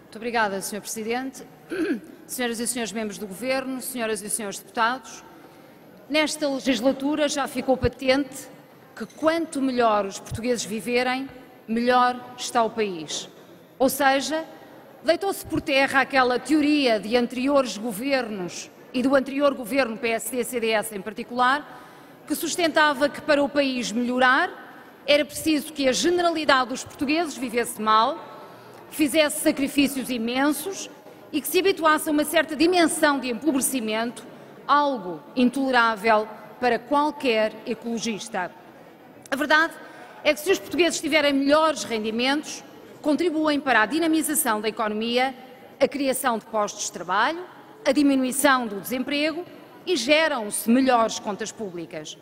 Muito obrigada, Sr. Presidente. Senhoras e senhores membros do Governo, senhoras e senhores deputados, nesta legislatura já ficou patente que quanto melhor os portugueses viverem, melhor está o país. Ou seja, deitou-se por terra aquela teoria de anteriores governos e do anterior governo PSD-CDS em particular, que sustentava que para o país melhorar era preciso que a generalidade dos portugueses vivesse mal, que fizesse sacrifícios imensos e que se habituasse a uma certa dimensão de empobrecimento, algo intolerável para qualquer ecologista. A verdade é que se os portugueses tiverem melhores rendimentos, contribuem para a dinamização da economia, a criação de postos de trabalho, a diminuição do desemprego e geram-se melhores contas públicas.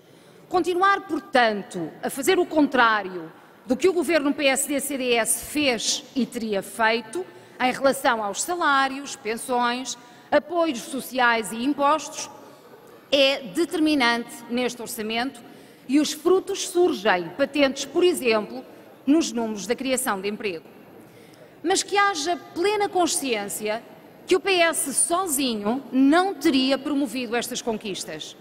Continuar, portanto, a fazer o contrário do que o governo PSD-CDS fez e teria feito em relação aos salários, pensões, apoios sociais e impostos é determinante neste orçamento e os frutos surgem patentes, por exemplo, nos números da criação de emprego. Mas que haja plena consciência que o PS sozinho não teria promovido estas conquistas.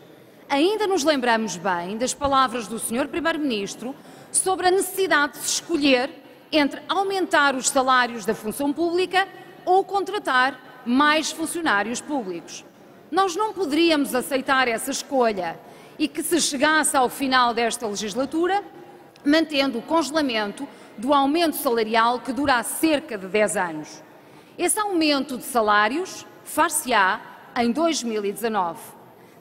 Ainda nos lembramos bem das palavras do Sr. Primeiro-Ministro sobre a necessidade de se escolher entre aumentar os salários da função pública ou contratar mais funcionários públicos. Nós não poderíamos aceitar essa escolha e que se chegasse ao final desta legislatura mantendo o congelamento do aumento salarial que dura cerca de 10 anos. Esse aumento de salários far-se-á em 2019.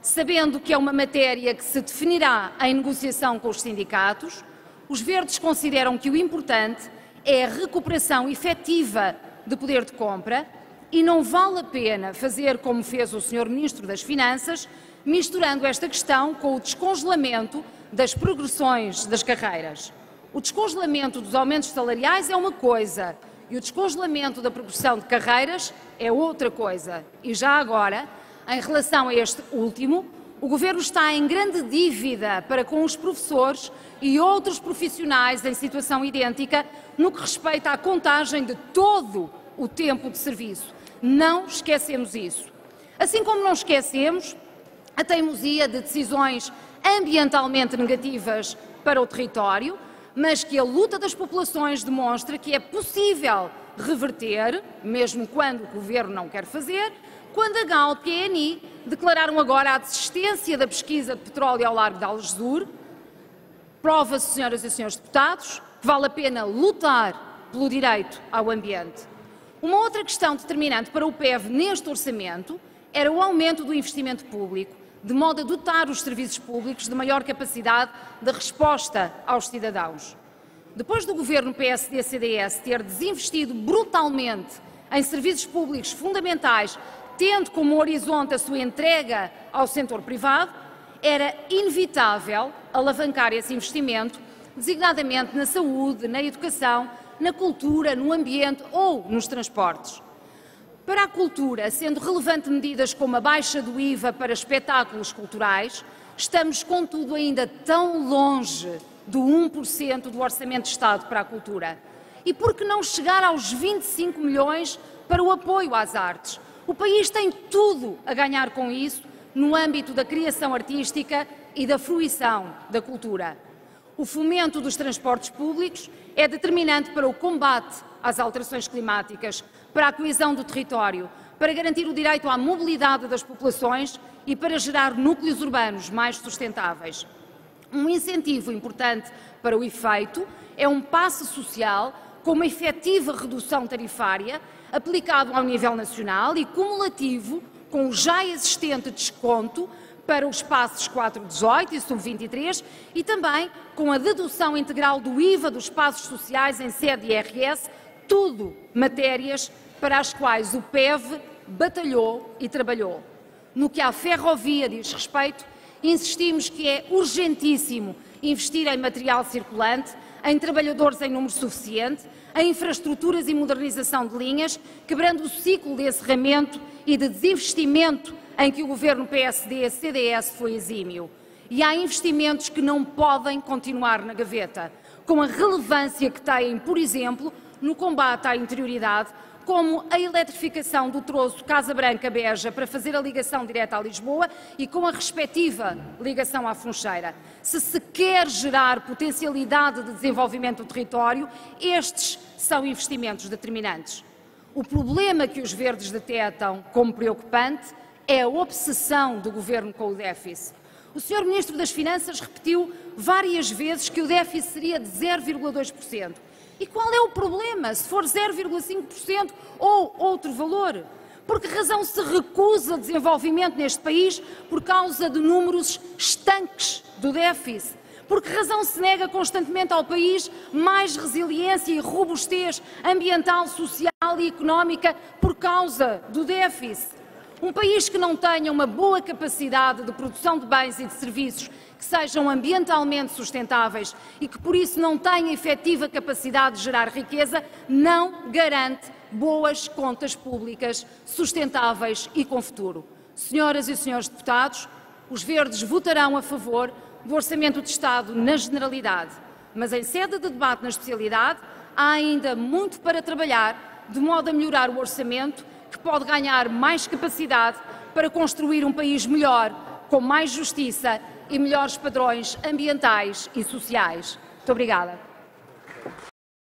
Sabendo que é uma matéria que se definirá em negociação com os sindicatos, os verdes consideram que o importante é a recuperação efetiva de poder de compra e não vale a pena fazer como fez o Sr. Ministro das Finanças, misturando esta questão com o descongelamento das progressões das carreiras. O descongelamento dos aumentos salariais é uma coisa e o descongelamento da progressão de carreiras é outra coisa. E já agora, em relação a este último, o Governo está em grande dívida para com os professores e outros profissionais em situação idêntica no que respeita à contagem de todo o tempo de serviço. Não esquecemos isso. Assim como não esquecemos a teimosia de decisões ambientalmente negativas para o território, mas que a luta das populações demonstra que é possível reverter, mesmo quando o Governo não quer fazer, quando a Galp e a ENI declararam agora a desistência da pesquisa de petróleo ao largo de Algesur. Prova-se, senhoras e senhores deputados, que vale a pena lutar pelo direito ao ambiente. Uma outra questão determinante para o PEV neste orçamento era o aumento do investimento público, de modo a dotar os serviços públicos de maior capacidade de resposta aos cidadãos. Depois do governo PSD-CDS ter desinvestido brutalmente em serviços públicos fundamentais, tendo como horizonte a sua entrega ao setor privado, era inevitável alavancar esse investimento, designadamente na saúde, na educação, na cultura, no ambiente ou nos transportes. Para a cultura, sendo relevante medidas como a baixa do IVA para espetáculos culturais, estamos, contudo, ainda tão longe do 1% do Orçamento de Estado para a cultura. E por que não chegar aos 25 milhões para o apoio às artes? O país tem tudo a ganhar com isso no âmbito da criação artística e da fruição da cultura. O fomento dos transportes públicos é determinante para o combate às alterações climáticas, para a coesão do território, para garantir o direito à mobilidade das populações e para gerar núcleos urbanos mais sustentáveis. Um incentivo importante para o efeito é um passe social com uma efetiva redução tarifária aplicado ao nível nacional e cumulativo com o já existente desconto para os passos 418 e sub-23 e também com a dedução integral do IVA dos passos sociais em sede IRS, tudo matérias para as quais o PEV batalhou e trabalhou. No que à ferrovia diz respeito, insistimos que é urgentíssimo investir em material circulante, em trabalhadores em número suficiente, em infraestruturas e modernização de linhas, quebrando o ciclo de encerramento e de desinvestimento em que o governo PSD-CDS foi exímio. E há investimentos que não podem continuar na gaveta, com a relevância que têm, por exemplo, no combate à interioridade, como a eletrificação do troço Casa Branca-Beja para fazer a ligação direta a Lisboa e com a respectiva ligação à Funcheira. Se quer gerar potencialidade de desenvolvimento do território, estes são investimentos determinantes. O problema que os verdes detectam como preocupante é a obsessão do Governo com o déficit. O Sr. Ministro das Finanças repetiu várias vezes que o déficit seria de 0,2%. E qual é o problema se for 0,5% ou outro valor? Por que razão se recusa desenvolvimento neste país por causa de números estanques do déficit? Por que razão se nega constantemente ao país mais resiliência e robustez ambiental, social e económica por causa do déficit? Um país que não tenha uma boa capacidade de produção de bens e de serviços que sejam ambientalmente sustentáveis e que, por isso, não tenha efetiva capacidade de gerar riqueza, não garante boas contas públicas sustentáveis e com futuro. Senhoras e senhores deputados, os verdes votarão a favor do Orçamento de Estado na generalidade, mas em sede de debate na especialidade há ainda muito para trabalhar de modo a melhorar o orçamento que pode ganhar mais capacidade para construir um país melhor, com mais justiça e melhores padrões ambientais e sociais. Muito obrigada.